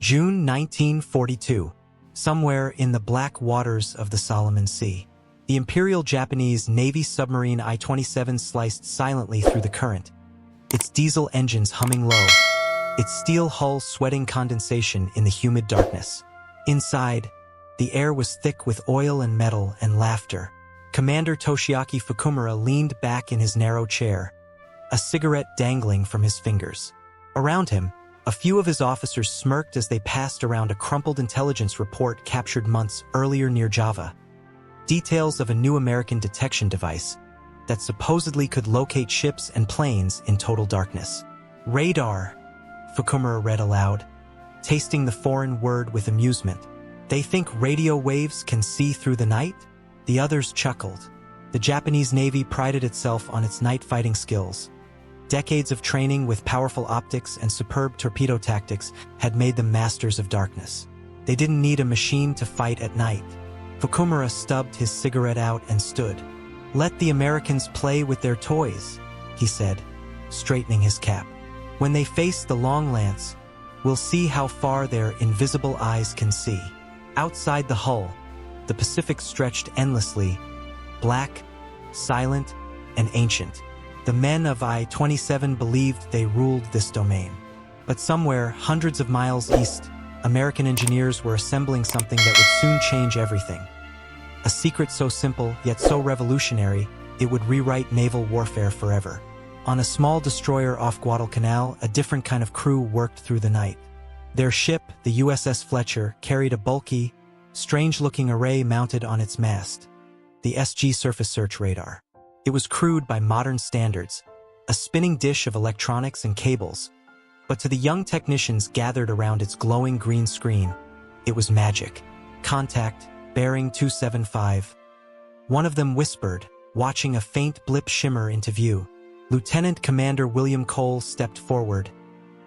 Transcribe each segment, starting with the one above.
June 1942. Somewhere in the black waters of the Solomon Sea, the Imperial Japanese Navy submarine I-27 sliced silently through the current, its diesel engines humming low, its steel hull sweating condensation in the humid darkness. Inside, the air was thick with oil and metal and laughter. Commander Toshiaki Fukumura leaned back in his narrow chair, a cigarette dangling from his fingers. Around him, a few of his officers smirked as they passed around a crumpled intelligence report captured months earlier near Java. Details of a new American detection device that supposedly could locate ships and planes in total darkness. Radar, Fukumura read aloud, tasting the foreign word with amusement. They think radio waves can see through the night? The others chuckled. The Japanese Navy prided itself on its night fighting skills. Decades of training with powerful optics and superb torpedo tactics had made them masters of darkness. They didn't need a machine to fight at night. Fukumura stubbed his cigarette out and stood. "Let the Americans play with their toys," he said, straightening his cap. "When they face the long lance, we'll see how far their invisible eyes can see." Outside the hull, the Pacific stretched endlessly, black, silent, and ancient. The men of I-27 believed they ruled this domain. But somewhere, hundreds of miles east, American engineers were assembling something that would soon change everything. A secret so simple, yet so revolutionary, it would rewrite naval warfare forever. On a small destroyer off Guadalcanal, a different kind of crew worked through the night. Their ship, the USS Fletcher, carried a bulky, strange-looking array mounted on its mast, the SG Surface Search Radar. It was crude by modern standards, a spinning dish of electronics and cables, but to the young technicians gathered around its glowing green screen, it was magic. "Contact, bearing 275. One of them whispered, watching a faint blip shimmer into view. Lieutenant Commander William Cole stepped forward,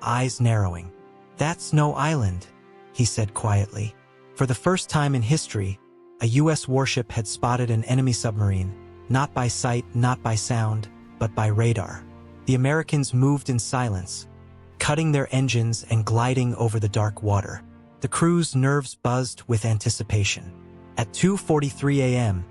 eyes narrowing. "That's no island," he said quietly. For the first time in history, a U.S. warship had spotted an enemy submarine, not by sight, not by sound, but by radar. The Americans moved in silence, cutting their engines and gliding over the dark water. The crew's nerves buzzed with anticipation. At 2:43 a.m.,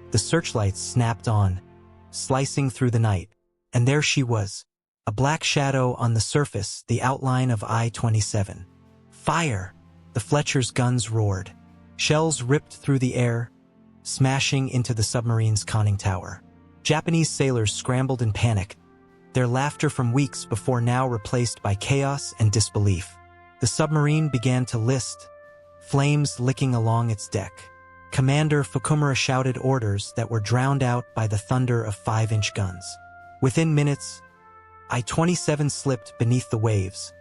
the searchlights snapped on, slicing through the night, and there she was, a black shadow on the surface, the outline of I-27. "Fire!" The Fletcher's guns roared. Shells ripped through the air, smashing into the submarine's conning tower. Japanese sailors scrambled in panic, their laughter from weeks before now replaced by chaos and disbelief. The submarine began to list, flames licking along its deck. Commander Fukumura shouted orders that were drowned out by the thunder of 5-inch guns. Within minutes, I-27 slipped beneath the waves,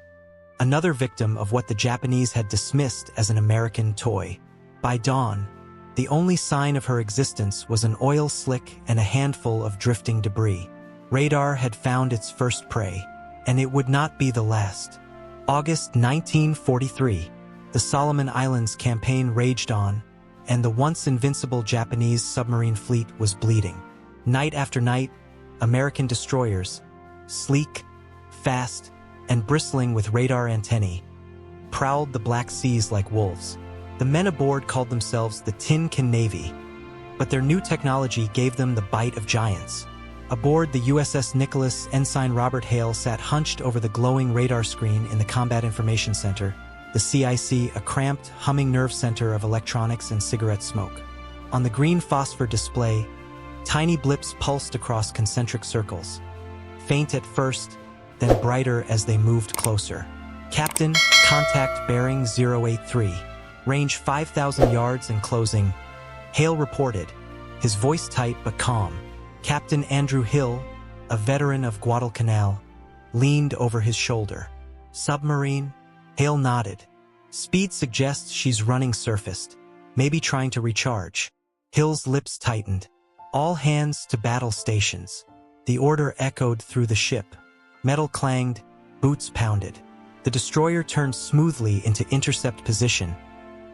another victim of what the Japanese had dismissed as an American toy. By dawn, the only sign of her existence was an oil slick and a handful of drifting debris. Radar had found its first prey, and it would not be the last. August 1943, the Solomon Islands campaign raged on, and the once invincible Japanese submarine fleet was bleeding. Night after night, American destroyers, sleek, fast, and bristling with radar antennae, prowled the Black Seas like wolves. The men aboard called themselves the Tin Can Navy, but their new technology gave them the bite of giants. Aboard the USS Nicholas, Ensign Robert Hale sat hunched over the glowing radar screen in the Combat Information Center, the CIC, a cramped, humming nerve center of electronics and cigarette smoke. On the green phosphor display, tiny blips pulsed across concentric circles, faint at first, then brighter as they moved closer. "Captain, contact bearing 083. Range 5,000 yards and closing," Hale reported, his voice tight but calm. Captain Andrew Hill, a veteran of Guadalcanal, leaned over his shoulder. "Submarine?" Hale nodded. "Speed suggests she's running surfaced, maybe trying to recharge." Hill's lips tightened. "All hands to battle stations." The order echoed through the ship. Metal clanged, boots pounded. The destroyer turned smoothly into intercept position,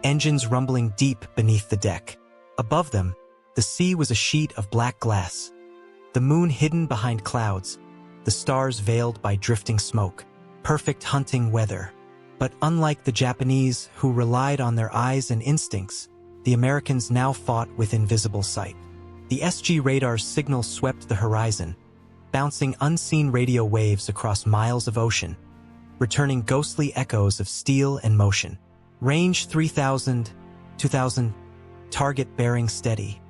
engines rumbling deep beneath the deck. Above them, the sea was a sheet of black glass, the moon hidden behind clouds, the stars veiled by drifting smoke. Perfect hunting weather. But unlike the Japanese, who relied on their eyes and instincts, the Americans now fought with invisible sight. The SG radar's signal swept the horizon, bouncing unseen radio waves across miles of ocean, returning ghostly echoes of steel and motion. Range 3,000, 2,000, target bearing steady,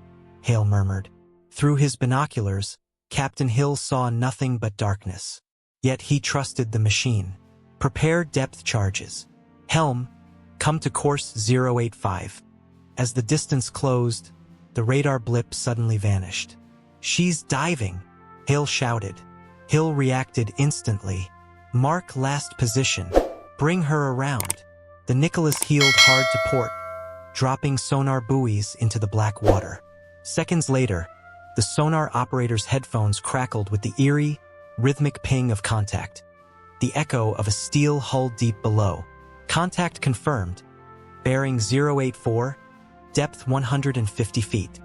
Hale murmured. Through his binoculars, Captain Hill saw nothing but darkness. Yet he trusted the machine. Prepare depth charges. Helm, come to course 085. As the distance closed, the radar blip suddenly vanished. She's diving, Hale shouted. Hill reacted instantly. Mark last position. Bring her around. The Nicholas heeled hard to port, dropping sonar buoys into the black water. Seconds later, the sonar operator's headphones crackled with the eerie, rhythmic ping of contact. The echo of a steel hull deep below. Contact confirmed. Bearing 084, depth 150 feet.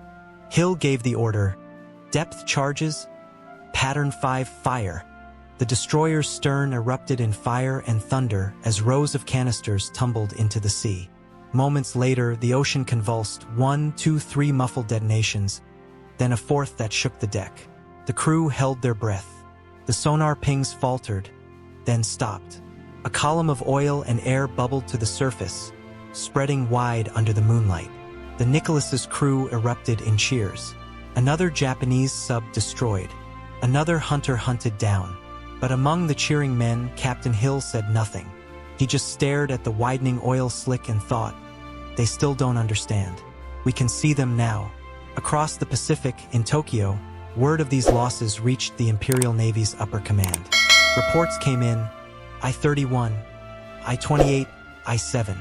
Hill gave the order, depth charges, pattern 5 fire. The destroyer's stern erupted in fire and thunder as rows of canisters tumbled into the sea. Moments later, the ocean convulsed 1, 2, 3 muffled detonations, then a fourth that shook the deck. The crew held their breath. The sonar pings faltered, then stopped. A column of oil and air bubbled to the surface, spreading wide under the moonlight. The Nicholas's crew erupted in cheers. Another Japanese sub destroyed. Another hunter hunted down. But among the cheering men, Captain Hill said nothing. He just stared at the widening oil slick and thought, they still don't understand. We can see them now. Across the Pacific, in Tokyo, word of these losses reached the Imperial Navy's upper command. Reports came in, I-31, I-28, I-7.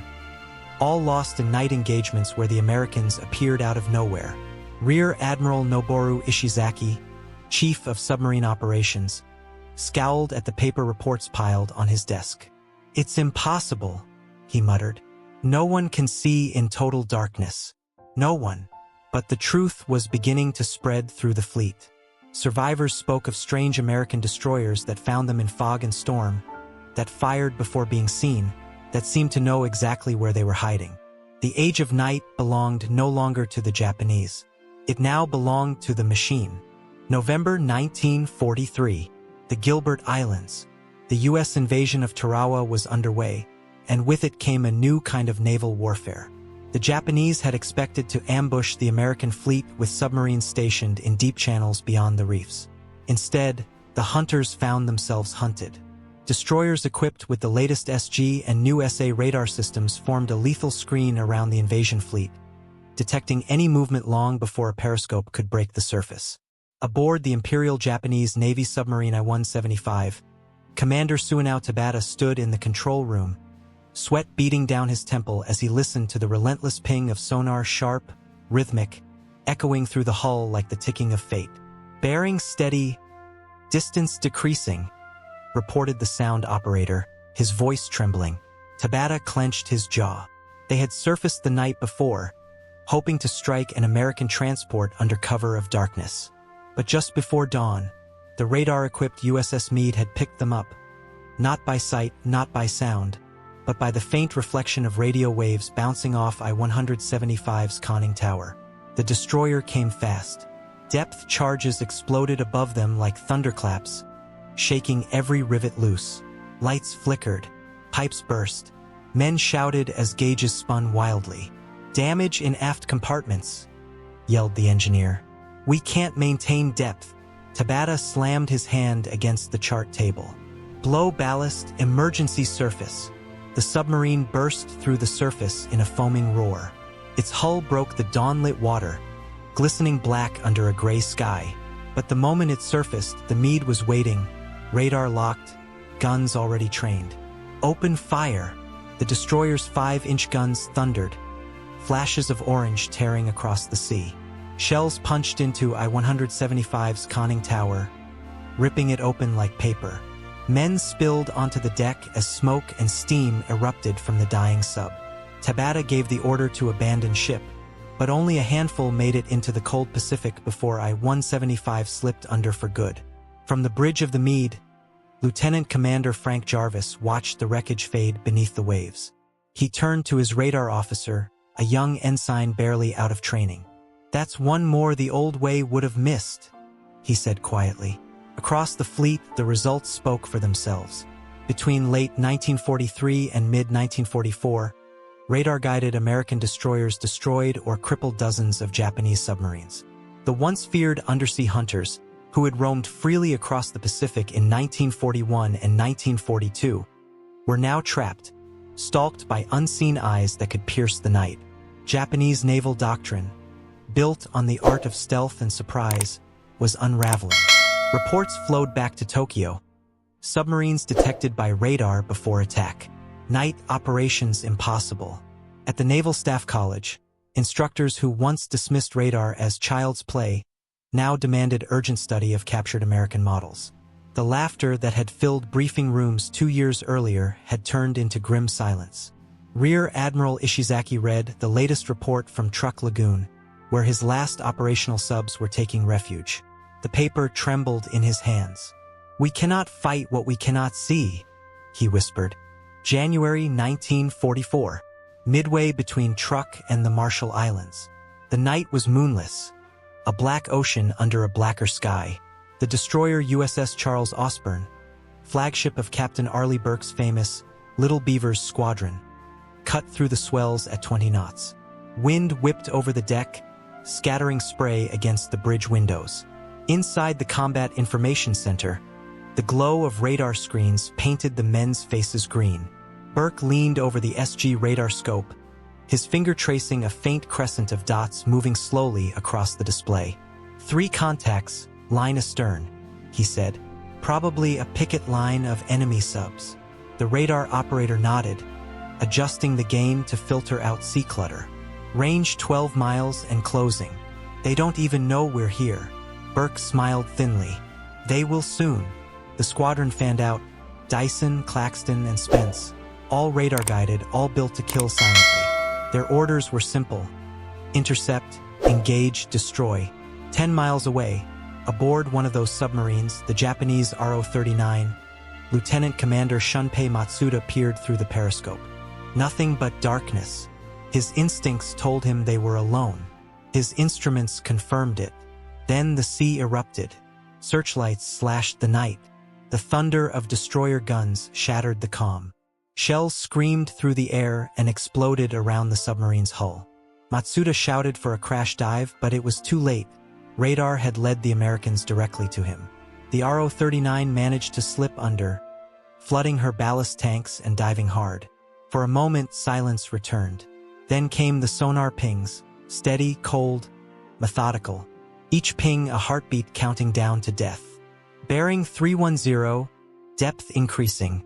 All lost in night engagements where the Americans appeared out of nowhere. Rear Admiral Noboru Ishizaki, Chief of Submarine Operations, scowled at the paper reports piled on his desk. It's impossible, he muttered. No one can see in total darkness. No one. But the truth was beginning to spread through the fleet. Survivors spoke of strange American destroyers that found them in fog and storm, that fired before being seen, that seemed to know exactly where they were hiding. The age of night belonged no longer to the Japanese. It now belonged to the machine. November 1943, the Gilbert Islands. The U.S. invasion of Tarawa was underway, and with it came a new kind of naval warfare. The Japanese had expected to ambush the American fleet with submarines stationed in deep channels beyond the reefs. Instead, the hunters found themselves hunted. Destroyers equipped with the latest SG and new SA radar systems formed a lethal screen around the invasion fleet, detecting any movement long before a periscope could break the surface. Aboard the Imperial Japanese Navy submarine I-175, Commander Suenao Tabata stood in the control room, sweat beating down his temple as he listened to the relentless ping of sonar, sharp, rhythmic, echoing through the hull like the ticking of fate. Bearing steady, distance decreasing, reported the sound operator, his voice trembling. Tabata clenched his jaw. They had surfaced the night before, hoping to strike an American transport under cover of darkness. But just before dawn, the radar-equipped USS Meade had picked them up, not by sight, not by sound, but by the faint reflection of radio waves bouncing off I-175's conning tower. The destroyer came fast. Depth charges exploded above them like thunderclaps, shaking every rivet loose. Lights flickered, pipes burst. Men shouted as gauges spun wildly. "Damage in aft compartments," yelled the engineer. "We can't maintain depth." Tabata slammed his hand against the chart table. "Blow ballast, emergency surface." The submarine burst through the surface in a foaming roar. Its hull broke the dawn-lit water, glistening black under a gray sky. But the moment it surfaced, the Meade was waiting, radar locked, guns already trained. "Open fire!" The destroyer's 5-inch guns thundered, flashes of orange tearing across the sea. Shells punched into I-175's conning tower, ripping it open like paper. Men spilled onto the deck as smoke and steam erupted from the dying sub. Tabata gave the order to abandon ship, but only a handful made it into the cold Pacific before I-175 slipped under for good. From the bridge of the Meade, Lieutenant Commander Frank Jarvis watched the wreckage fade beneath the waves. He turned to his radar officer, a young ensign barely out of training. "That's one more the old way would have missed," he said quietly. Across the fleet, the results spoke for themselves. Between late 1943 and mid-1944, radar-guided American destroyers destroyed or crippled dozens of Japanese submarines. The once feared undersea hunters, who had roamed freely across the Pacific in 1941 and 1942, were now trapped, stalked by unseen eyes that could pierce the night. Japanese naval doctrine, built on the art of stealth and surprise, was unraveling. Reports flowed back to Tokyo. Submarines detected by radar before attack. Night operations impossible. At the Naval Staff College, instructors who once dismissed radar as child's play now demanded urgent study of captured American models. The laughter that had filled briefing rooms 2 years earlier had turned into grim silence. Rear Admiral Ishizaki read the latest report from Truk Lagoon, where his last operational subs were taking refuge. The paper trembled in his hands. "We cannot fight what we cannot see," he whispered. January 1944, midway between Truk and the Marshall Islands. The night was moonless, a black ocean under a blacker sky. The destroyer USS Charles Osborne, flagship of Captain Arleigh Burke's famous Little Beaver's squadron, cut through the swells at 20 knots. Wind whipped over the deck, scattering spray against the bridge windows. Inside the Combat Information Center, the glow of radar screens painted the men's faces green. Burke leaned over the SG radar scope, his finger tracing a faint crescent of dots moving slowly across the display. "3 contacts, line astern," he said. "Probably a picket line of enemy subs." The radar operator nodded, adjusting the gain to filter out sea clutter. "Range 12 miles and closing. They don't even know we're here." Burke smiled thinly. "They will soon." The squadron fanned out, Dyson, Claxton, and Spence, all radar-guided, all built to kill silently. Their orders were simple: intercept, engage, destroy. 10 miles away, aboard one of those submarines, the Japanese RO-39, Lieutenant Commander Shunpei Matsuda peered through the periscope. Nothing but darkness. His instincts told him they were alone. His instruments confirmed it. Then the sea erupted. Searchlights slashed the night. The thunder of destroyer guns shattered the calm. Shells screamed through the air and exploded around the submarine's hull. Matsuda shouted for a crash dive, but it was too late. Radar had led the Americans directly to him. The RO-39 managed to slip under, flooding her ballast tanks and diving hard. For a moment, silence returned. Then came the sonar pings, steady, cold, methodical. Each ping a heartbeat counting down to death. Bearing 310, depth increasing.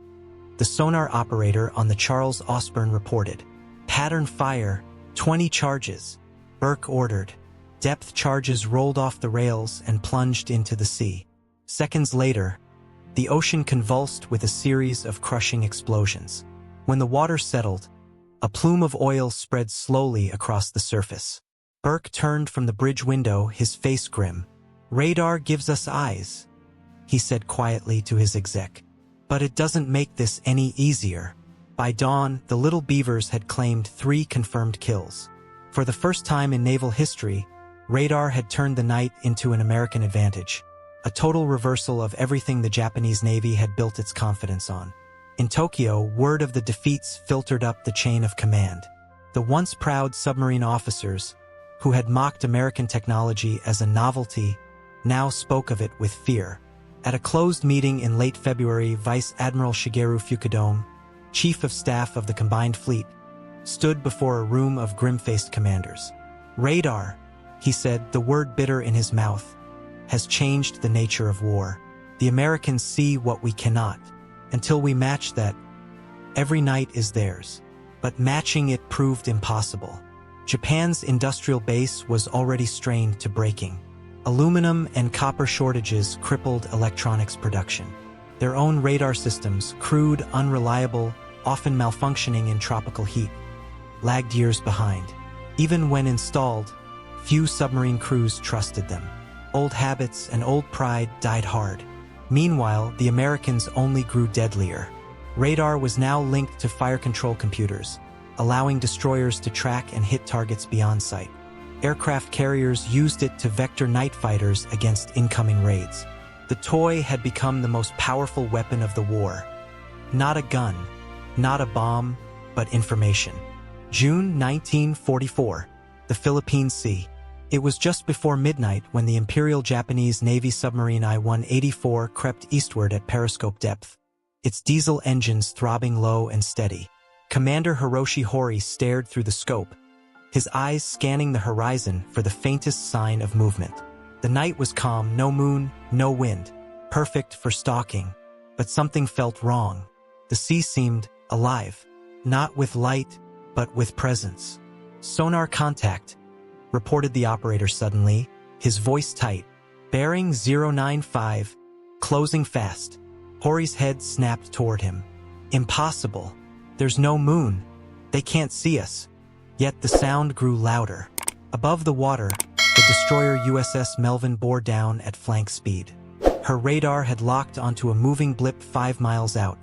The sonar operator on the Charles Osborne reported. "Pattern fire, 20 charges," Burke ordered. Depth charges rolled off the rails and plunged into the sea. Seconds later, the ocean convulsed with a series of crushing explosions. When the water settled, a plume of oil spread slowly across the surface. Burke turned from the bridge window, his face grim. "Radar gives us eyes," he said quietly to his exec. "But it doesn't make this any easier." By dawn, the Little Beavers had claimed 3 confirmed kills. For the first time in naval history, radar had turned the night into an American advantage, a total reversal of everything the Japanese Navy had built its confidence on. In Tokyo, word of the defeats filtered up the chain of command. The once proud submarine officers, who had mocked American technology as a novelty, now spoke of it with fear. At a closed meeting in late February, Vice Admiral Shigeru Fukudome, Chief of Staff of the Combined Fleet, stood before a room of grim-faced commanders. "Radar," he said, the word bitter in his mouth, "has changed the nature of war. The Americans see what we cannot. Until we match that, every night is theirs." But matching it proved impossible. Japan's industrial base was already strained to breaking. Aluminum and copper shortages crippled electronics production. Their own radar systems, crude, unreliable, often malfunctioning in tropical heat, lagged years behind. Even when installed, few submarine crews trusted them. Old habits and old pride died hard. Meanwhile, the Americans only grew deadlier. Radar was now linked to fire control computers, allowing destroyers to track and hit targets beyond sight. Aircraft carriers used it to vector night fighters against incoming raids. The toy had become the most powerful weapon of the war. Not a gun, not a bomb, but information. June 1944, the Philippine Sea. It was just before midnight when the Imperial Japanese Navy submarine I-184 crept eastward at periscope depth, its diesel engines throbbing low and steady. Commander Hiroshi Hori stared through the scope, his eyes scanning the horizon for the faintest sign of movement. The night was calm, no moon, no wind, perfect for stalking. But something felt wrong. The sea seemed alive, not with light, but with presence. "Sonar contact," reported the operator suddenly, his voice tight. "Bearing 095, closing fast." Hori's head snapped toward him. "Impossible. There's no moon. They can't see us." Yet the sound grew louder. Above the water, the destroyer USS Melvin bore down at flank speed. Her radar had locked onto a moving blip 5 miles out,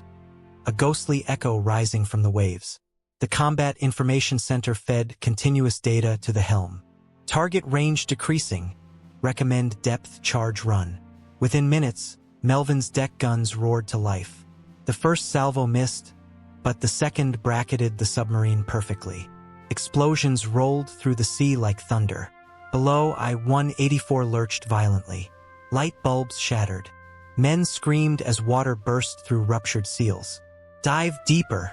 a ghostly echo rising from the waves. The Combat Information Center fed continuous data to the helm. "Target range decreasing. Recommend depth charge run." Within minutes, Melvin's deck guns roared to life. The first salvo missed, but the second bracketed the submarine perfectly. Explosions rolled through the sea like thunder. Below, I-184 lurched violently. Light bulbs shattered. Men screamed as water burst through ruptured seals. "Dive deeper,"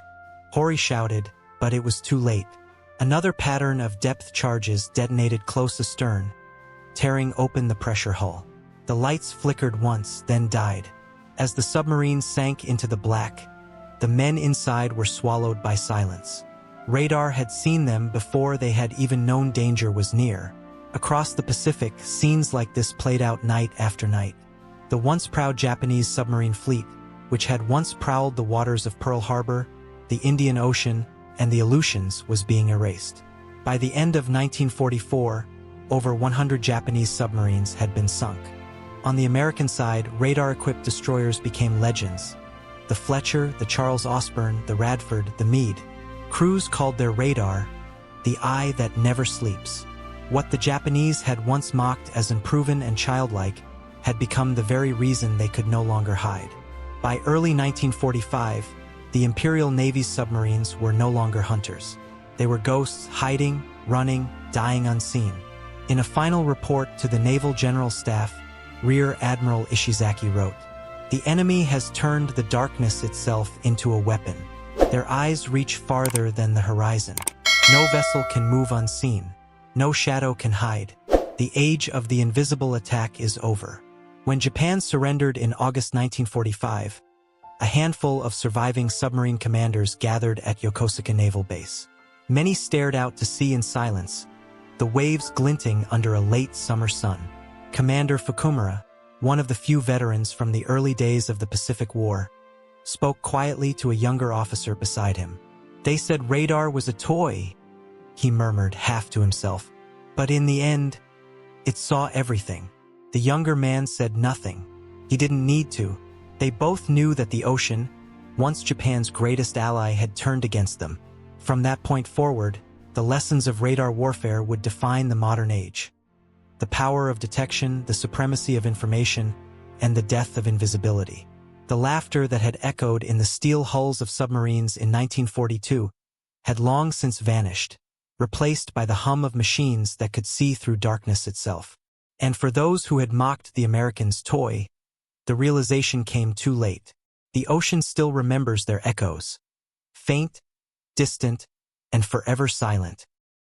Hori shouted, but it was too late. Another pattern of depth charges detonated close astern, tearing open the pressure hull. The lights flickered once, then died. As the submarine sank into the black, the men inside were swallowed by silence. Radar had seen them before they had even known danger was near. Across the Pacific, scenes like this played out night after night. The once proud Japanese submarine fleet, which had once prowled the waters of Pearl Harbor, the Indian Ocean, and the Aleutians, was being erased. By the end of 1944, over 100 Japanese submarines had been sunk. On the American side, radar-equipped destroyers became legends. The Fletcher, the Charles Osborne, the Radford, the Meade. Crews called their radar the eye that never sleeps. What the Japanese had once mocked as unproven and childlike had become the very reason they could no longer hide. By early 1945, the Imperial Navy's submarines were no longer hunters. They were ghosts hiding, running, dying unseen. In a final report to the Naval General Staff, Rear Admiral Ishizaki wrote, "The enemy has turned the darkness itself into a weapon. Their eyes reach farther than the horizon. No vessel can move unseen. No shadow can hide. The age of the invisible attack is over." When Japan surrendered in August 1945, a handful of surviving submarine commanders gathered at Yokosuka Naval Base. Many stared out to sea in silence, the waves glinting under a late summer sun. Commander Fukumura, one of the few veterans from the early days of the Pacific War, spoke quietly to a younger officer beside him. "They said radar was a toy," he murmured half to himself. "But in the end, it saw everything." The younger man said nothing. He didn't need to. They both knew that the ocean, once Japan's greatest ally, had turned against them. From that point forward, the lessons of radar warfare would define the modern age. The power of detection, the supremacy of information, and the death of invisibility. The laughter that had echoed in the steel hulls of submarines in 1942 had long since vanished, replaced by the hum of machines that could see through darkness itself. And for those who had mocked the Americans' toy, the realization came too late. The ocean still remembers their echoes, faint, distant, and forever silent.